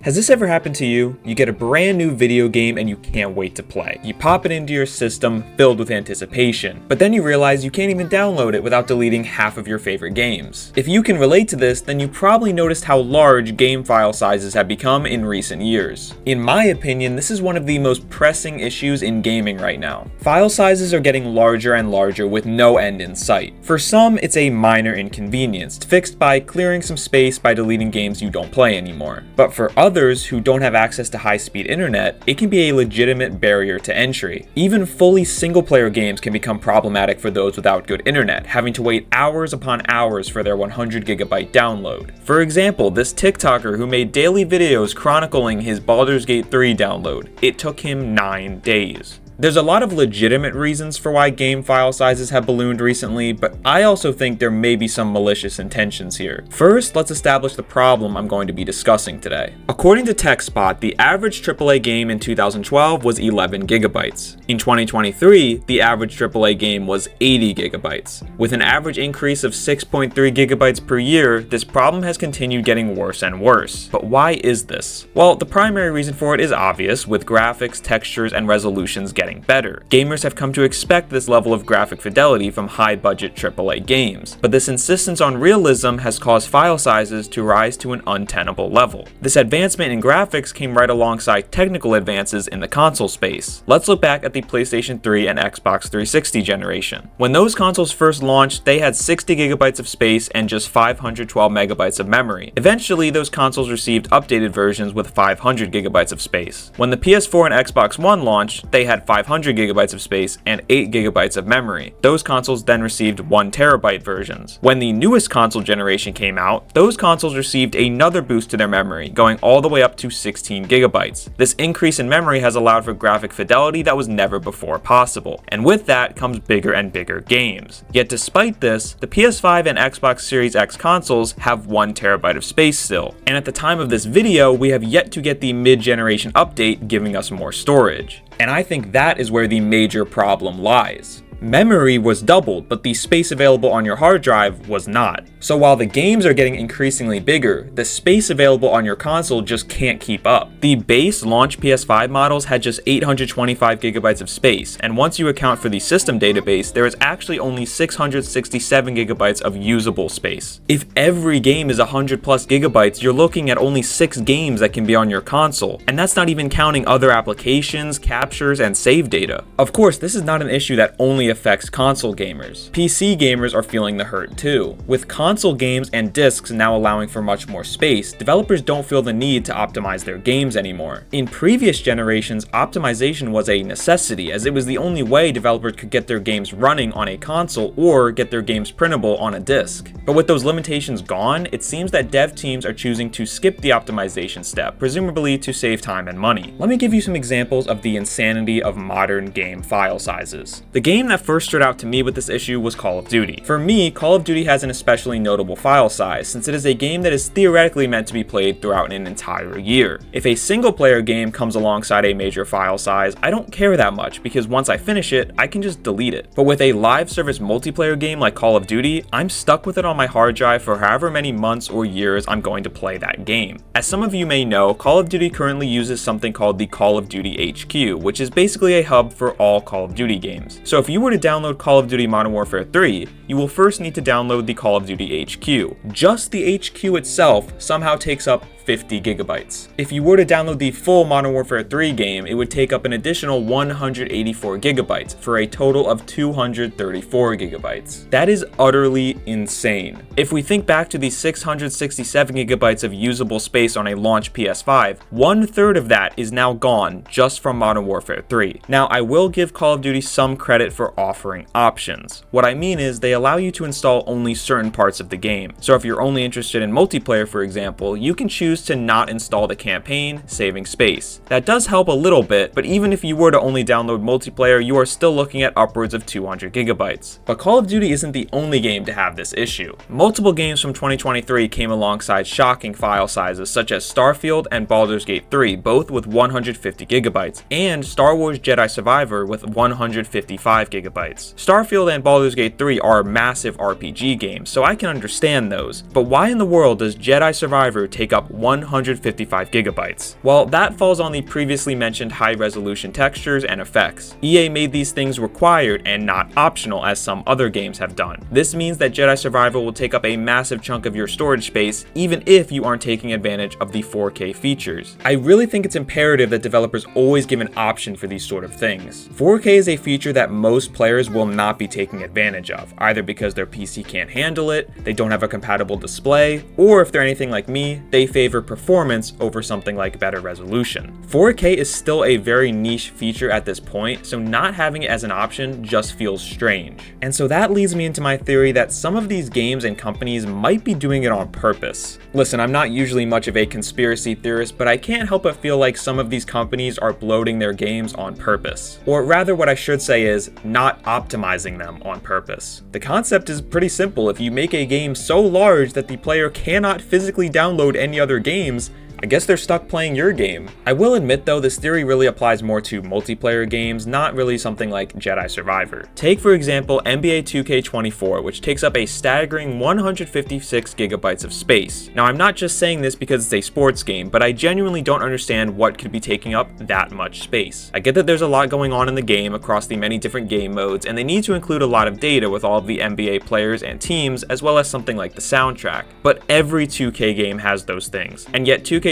Has this ever happened to you? You get a brand new video game and you can't wait to play. You pop it into your system filled with anticipation, but then you realize you can't even download it without deleting half of your favorite games. If you can relate to this, then you probably noticed how large game file sizes have become in recent years. In my opinion, this is one of the most pressing issues in gaming right now. File sizes are getting larger and larger with no end in sight. For some, it's a minor inconvenience, fixed by clearing some space by deleting games you don't play anymore. But for others who don't have access to high-speed internet, it can be a legitimate barrier to entry. Even fully single-player games can become problematic for those without good internet, having to wait hours upon hours for their 100 gigabyte download. For example, this TikToker who made daily videos chronicling his Baldur's Gate 3 download. It took him 9 days. There's a lot of legitimate reasons for why game file sizes have ballooned recently, but I also think there may be some malicious intentions here. First, let's establish the problem I'm going to be discussing today. According to TechSpot, the average AAA game in 2012 was 11 gigabytes. In 2023, the average AAA game was 80 gigabytes. With an average increase of 6.3 gigabytes per year, this problem has continued getting worse and worse. But why is this? Well, the primary reason for it is obvious, with graphics, textures, and resolutions getting better. Gamers have come to expect this level of graphic fidelity from high-budget AAA games, but this insistence on realism has caused file sizes to rise to an untenable level. This advancement in graphics came right alongside technical advances in the console space. Let's look back at the PlayStation 3 and Xbox 360 generation. When those consoles first launched, they had 60 gigabytes of space and just 512 megabytes of memory. Eventually, those consoles received updated versions with 500 gigabytes of space. When the PS4 and Xbox One launched, they had 500 gigabytes of space and 8 gigabytes of memory. Those consoles then received 1 terabyte versions. When the newest console generation came out, those consoles received another boost to their memory, going all the way up to 16 gigabytes. This increase in memory has allowed for graphic fidelity that was never before possible, and with that comes bigger and bigger games. Yet despite this, the PS5 and Xbox Series X consoles have 1 terabyte of space still, and at the time of this video, we have yet to get the mid-generation update giving us more storage. And I think that is where the major problem lies. Memory was doubled, but the space available on your hard drive was not. So while the games are getting increasingly bigger, the space available on your console just can't keep up. The base launch PS5 models had just 825 gigabytes of space, and once you account for the system database, there is actually only 667 gigabytes of usable space. If every game is 100 plus gigabytes, you're looking at only 6 games that can be on your console, and that's not even counting other applications, captures, and save data. Of course, this is not an issue that only affects console gamers. PC gamers are feeling the hurt too. With console games and discs now allowing for much more space, developers don't feel the need to optimize their games anymore. In previous generations, optimization was a necessity, as it was the only way developers could get their games running on a console or get their games printable on a disc. But with those limitations gone, it seems that dev teams are choosing to skip the optimization step, presumably to save time and money. Let me give you some examples of the insanity of modern game file sizes. The game that first stood out to me with this issue was Call of Duty. For me, Call of Duty has an especially notable file size, since it is a game that is theoretically meant to be played throughout an entire year. If a single player game comes alongside a major file size, I don't care that much, because once I finish it, I can just delete it. But with a live service multiplayer game like Call of Duty, I'm stuck with it on my hard drive for however many months or years I'm going to play that game. As some of you may know, Call of Duty currently uses something called the Call of Duty HQ, which is basically a hub for all Call of Duty games. So if you were to download Call of Duty Modern Warfare 3, you will first need to download the Call of Duty HQ. Just the HQ itself somehow takes up 50 gigabytes. If you were to download the full Modern Warfare 3 game, it would take up an additional 184 gigabytes for a total of 234 gigabytes. That is utterly insane. If we think back to the 667 gigabytes of usable space on a launch PS5, 1/3 of that is now gone just from Modern Warfare 3. Now, I will give Call of Duty some credit for offering options. What I mean is they allow you to install only certain parts of the game. So if you're only interested in multiplayer, for example, you can choose to not install the campaign, saving space. That does help a little bit, but even if you were to only download multiplayer, you are still looking at upwards of 200 gigabytes. But Call of Duty isn't the only game to have this issue. Multiple games from 2023 came alongside shocking file sizes such as Starfield and Baldur's Gate 3, both with 150 gigabytes, and Star Wars Jedi Survivor with 155 gigabytes. Starfield and Baldur's Gate 3 are massive RPG games, so I can understand those, but why in the world does Jedi Survivor take up 155 gigabytes. Well, that falls on the previously mentioned high-resolution textures and effects. EA made these things required and not optional as some other games have done. This means that Jedi Survivor will take up a massive chunk of your storage space even if you aren't taking advantage of the 4K features. I really think it's imperative that developers always give an option for these sort of things. 4K is a feature that most players will not be taking advantage of, either because their PC can't handle it, they don't have a compatible display, or if they're anything like me, they favor performance over something like better resolution. 4K is still a very niche feature at this point, so not having it as an option just feels strange. And so that leads me into my theory that some of these games and companies might be doing it on purpose. Listen, I'm not usually much of a conspiracy theorist, but I can't help but feel like some of these companies are bloating their games on purpose. Or rather, what I should say is not optimizing them on purpose. The concept is pretty simple. If you make a game so large that the player cannot physically download any other games, I guess they're stuck playing your game. I will admit though, this theory really applies more to multiplayer games, not really something like Jedi Survivor. Take for example NBA 2K24, which takes up a staggering 156 gigabytes of space. Now I'm not just saying this because it's a sports game, but I genuinely don't understand what could be taking up that much space. I get that there's a lot going on in the game across the many different game modes, and they need to include a lot of data with all of the NBA players and teams, as well as something like the soundtrack. But every 2K game has those things, and yet 2K22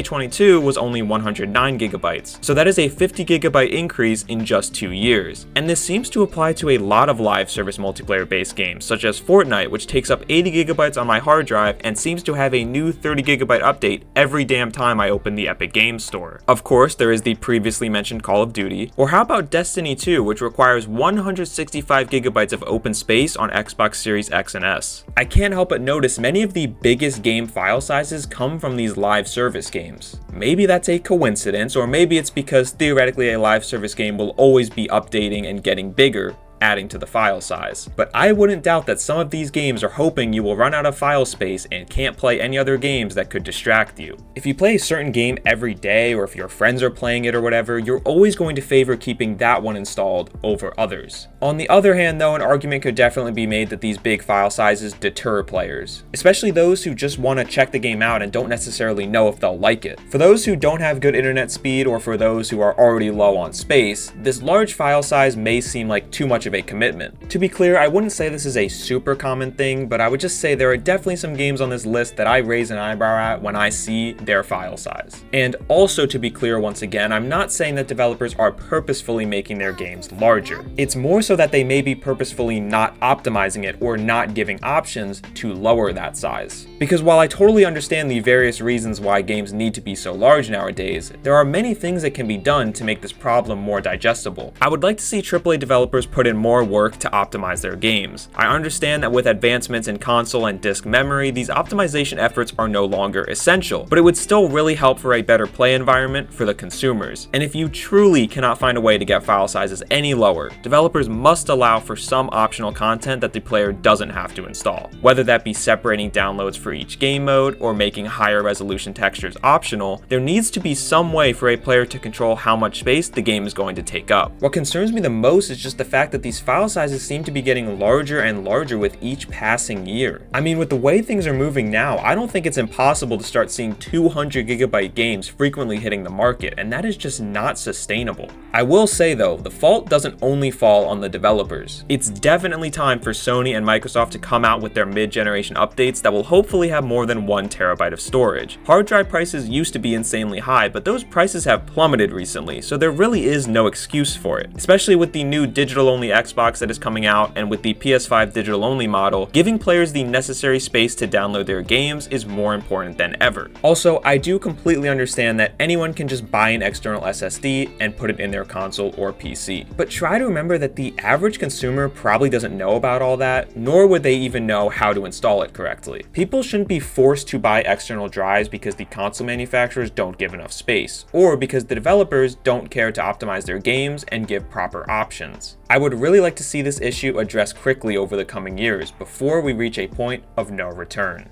was only 109 gigabytes, so that is a 50 gigabyte increase in just 2 years. And this seems to apply to a lot of live service multiplayer based games, such as Fortnite, which takes up 80 gigabytes on my hard drive and seems to have a new 30 gigabyte update every damn time I open the Epic Games Store. Of course, there is the previously mentioned Call of Duty, or how about Destiny 2, which requires 165 gigabytes of open space on Xbox Series X and S. I can't help but notice many of the biggest game file sizes come from these live service games. Maybe that's a coincidence, or maybe it's because theoretically a live service game will always be updating and getting bigger, adding to the file size. But I wouldn't doubt that some of these games are hoping you will run out of file space and can't play any other games that could distract you. If you play a certain game every day, or if your friends are playing it or whatever, you're always going to favor keeping that one installed over others. On the other hand though, an argument could definitely be made that these big file sizes deter players, especially those who just want to check the game out and don't necessarily know if they'll like it. For those who don't have good internet speed, or for those who are already low on space, this large file size may seem like too much of a commitment. To be clear, I wouldn't say this is a super common thing, but I would just say there are definitely some games on this list that I raise an eyebrow at when I see their file size. And also to be clear once again, I'm not saying that developers are purposefully making their games larger. It's more so that they may be purposefully not optimizing it or not giving options to lower that size. Because while I totally understand the various reasons why games need to be so large nowadays, there are many things that can be done to make this problem more digestible. I would like to see AAA developers put in more work to optimize their games. I understand that with advancements in console and disk memory, these optimization efforts are no longer essential, but it would still really help for a better play environment for the consumers. And if you truly cannot find a way to get file sizes any lower, developers must allow for some optional content that the player doesn't have to install. Whether that be separating downloads for each game mode or making higher resolution textures optional, there needs to be some way for a player to control how much space the game is going to take up. What concerns me the most is just the fact that these file sizes seem to be getting larger and larger with each passing year. I mean, with the way things are moving now, I don't think it's impossible to start seeing 200 gigabyte games frequently hitting the market, and that is just not sustainable. I will say though, the fault doesn't only fall on the developers. It's definitely time for Sony and Microsoft to come out with their mid-generation updates that will hopefully have more than 1 terabyte of storage. Hard drive prices used to be insanely high, but those prices have plummeted recently, so there really is no excuse for it. Especially with the new digital-only Xbox that is coming out, and with the PS5 digital-only model, giving players the necessary space to download their games is more important than ever. Also, I do completely understand that anyone can just buy an external SSD and put it in their console or PC. But try to remember that the average consumer probably doesn't know about all that, nor would they even know how to install it correctly. People shouldn't be forced to buy external drives because the console manufacturers don't give enough space, or because the developers don't care to optimize their games and give proper options. I would really like to see this issue addressed quickly over the coming years before we reach a point of no return.